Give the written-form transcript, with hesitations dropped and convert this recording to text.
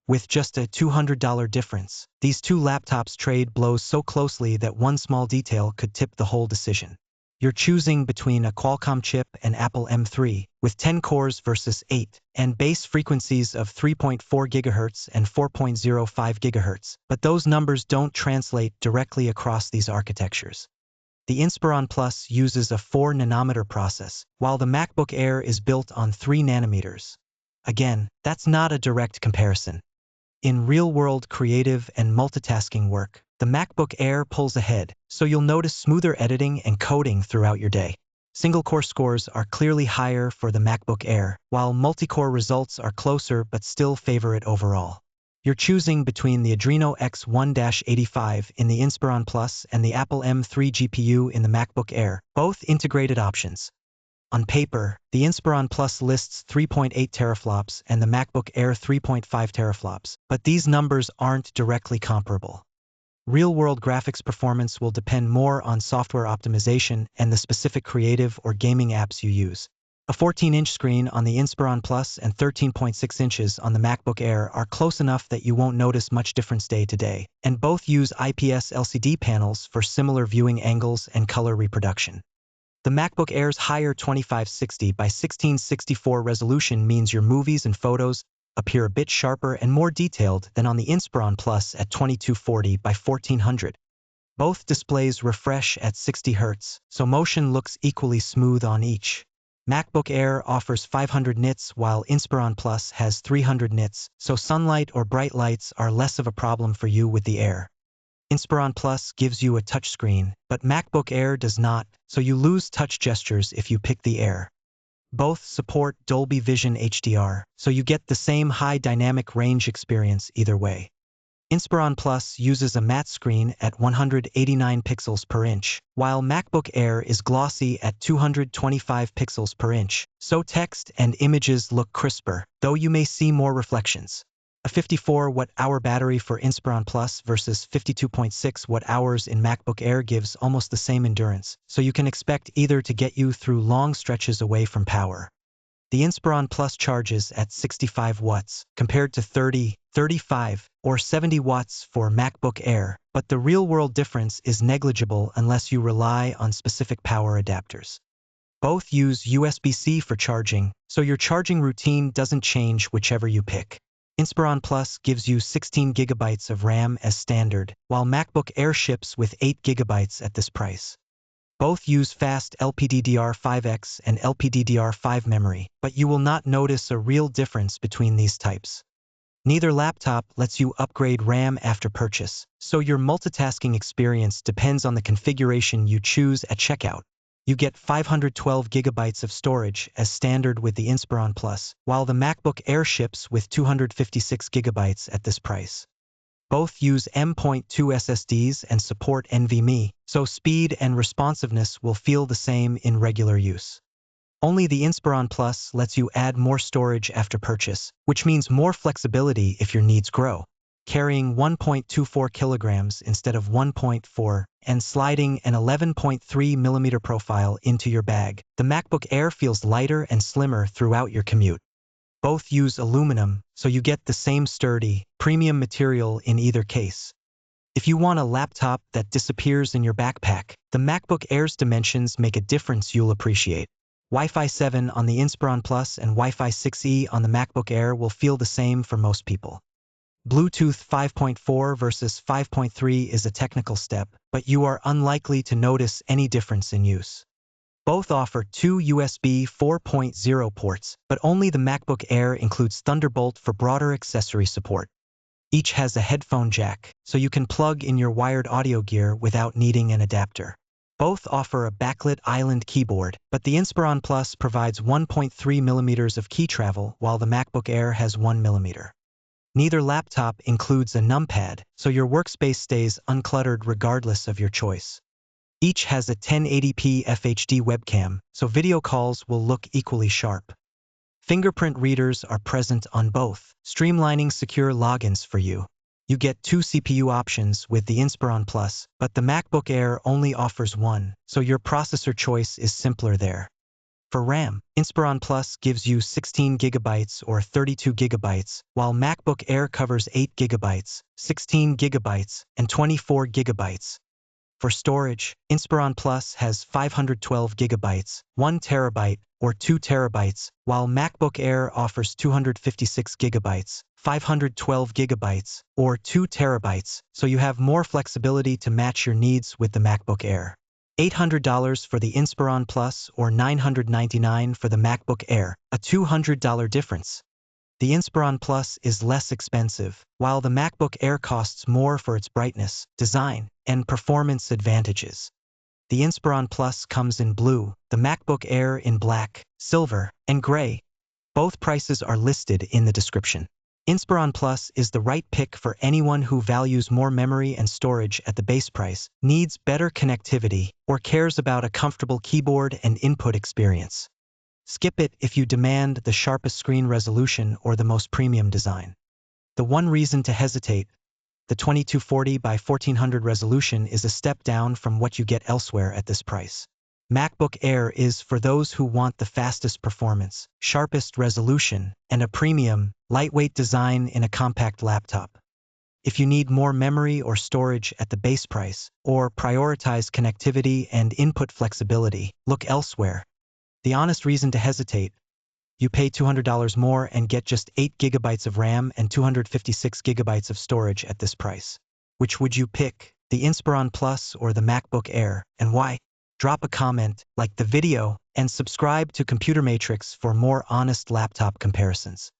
With just a $200 difference, these two laptops trade blows so closely that one small detail could tip the whole decision. You're choosing between a Qualcomm chip and Apple M3, with 10 cores versus 8, and base frequencies of 3.4 GHz and 4.05 GHz, but those numbers don't translate directly across these architectures. The Inspiron Plus uses a 4-nanometer process, while the MacBook Air is built on 3 nanometers. Again, that's not a direct comparison. In real-world creative and multitasking work, the MacBook Air pulls ahead, so you'll notice smoother editing and coding throughout your day. Single-core scores are clearly higher for the MacBook Air, while multi-core results are closer but still favor it overall. You're choosing between the Adreno X1-85 in the Inspiron Plus and the Apple M3 GPU in the MacBook Air, both integrated options. On paper, the Inspiron Plus lists 3.8 teraflops and the MacBook Air 3.5 teraflops, but these numbers aren't directly comparable. Real-world graphics performance will depend more on software optimization and the specific creative or gaming apps you use. A 14-inch screen on the Inspiron Plus and 13.6 inches on the MacBook Air are close enough that you won't notice much difference day to day, and both use IPS LCD panels for similar viewing angles and color reproduction. The MacBook Air's higher 2560 by 1664 resolution means your movies and photos appear a bit sharper and more detailed than on the Inspiron Plus at 2240 by 1400. Both displays refresh at 60 Hz, so motion looks equally smooth on each. MacBook Air offers 500 nits while Inspiron Plus has 300 nits, so sunlight or bright lights are less of a problem for you with the Air. Inspiron Plus gives you a touchscreen, but MacBook Air does not, so you lose touch gestures if you pick the Air. Both support Dolby Vision HDR, so you get the same high dynamic range experience either way. Inspiron Plus uses a matte screen at 189 pixels per inch, while MacBook Air is glossy at 225 pixels per inch, so text and images look crisper, though you may see more reflections. A 54 watt-hour battery for Inspiron Plus versus 52.6 watt-hours in MacBook Air gives almost the same endurance, so you can expect either to get you through long stretches away from power. The Inspiron Plus charges at 65 watts, compared to 30, 35, or 70 watts for MacBook Air, but the real-world difference is negligible unless you rely on specific power adapters. Both use USB-C for charging, so your charging routine doesn't change whichever you pick. Inspiron Plus gives you 16 GB of RAM as standard, while MacBook Air ships with 8 GB at this price. Both use fast LPDDR5X and LPDDR5 memory, but you will not notice a real difference between these types. Neither laptop lets you upgrade RAM after purchase, so your multitasking experience depends on the configuration you choose at checkout. You get 512 GB of storage as standard with the Inspiron Plus, while the MacBook Air ships with 256 GB at this price. Both use M.2 SSDs and support NVMe, so speed and responsiveness will feel the same in regular use. Only the Inspiron Plus lets you add more storage after purchase, which means more flexibility if your needs grow. Carrying 1.24 kilograms instead of 1.4, and sliding an 11.3mm profile into your bag, the MacBook Air feels lighter and slimmer throughout your commute. Both use aluminum, so you get the same sturdy, premium material in either case. If you want a laptop that disappears in your backpack, the MacBook Air's dimensions make a difference you'll appreciate. Wi-Fi 7 on the Inspiron Plus and Wi-Fi 6E on the MacBook Air will feel the same for most people. Bluetooth 5.4 versus 5.3 is a technical step, but you are unlikely to notice any difference in use. Both offer two USB 4.0 ports, but only the MacBook Air includes Thunderbolt for broader accessory support. Each has a headphone jack, so you can plug in your wired audio gear without needing an adapter. Both offer a backlit island keyboard, but the Inspiron Plus provides 1.3mm of key travel, while the MacBook Air has 1mm. Neither laptop includes a numpad, so your workspace stays uncluttered regardless of your choice. Each has a 1080p FHD webcam, so video calls will look equally sharp. Fingerprint readers are present on both, streamlining secure logins for you. You get two CPU options with the Inspiron Plus, but the MacBook Air only offers one, so your processor choice is simpler there. For RAM, Inspiron Plus gives you 16 gigabytes or 32 gigabytes, while MacBook Air covers 8 gigabytes, 16 gigabytes, and 24 gigabytes. For storage, Inspiron Plus has 512 gigabytes, 1 terabyte, or 2 terabytes, while MacBook Air offers 256 gigabytes, 512 gigabytes, or 2 terabytes, so you have more flexibility to match your needs with the MacBook Air. $800 for the Inspiron Plus or $999 for the MacBook Air, a $200 difference. The Inspiron Plus is less expensive, while the MacBook Air costs more for its brightness, design, and performance advantages. The Inspiron Plus comes in blue, the MacBook Air in black, silver, and gray. Both prices are listed in the description. Inspiron Plus is the right pick for anyone who values more memory and storage at the base price, needs better connectivity, or cares about a comfortable keyboard and input experience. Skip it if you demand the sharpest screen resolution or the most premium design. The one reason to hesitate: the 2240 by 1400 resolution is a step down from what you get elsewhere at this price. MacBook Air is for those who want the fastest performance, sharpest resolution, and a premium, lightweight design in a compact laptop. If you need more memory or storage at the base price, or prioritize connectivity and input flexibility, look elsewhere. The honest reason to hesitate: you pay $200 more and get just 8 gigabytes of RAM and 256 gigabytes of storage at this price. Which would you pick, the Inspiron Plus or the MacBook Air, and why? Drop a comment, like the video, and subscribe to Computer Matrix for more honest laptop comparisons.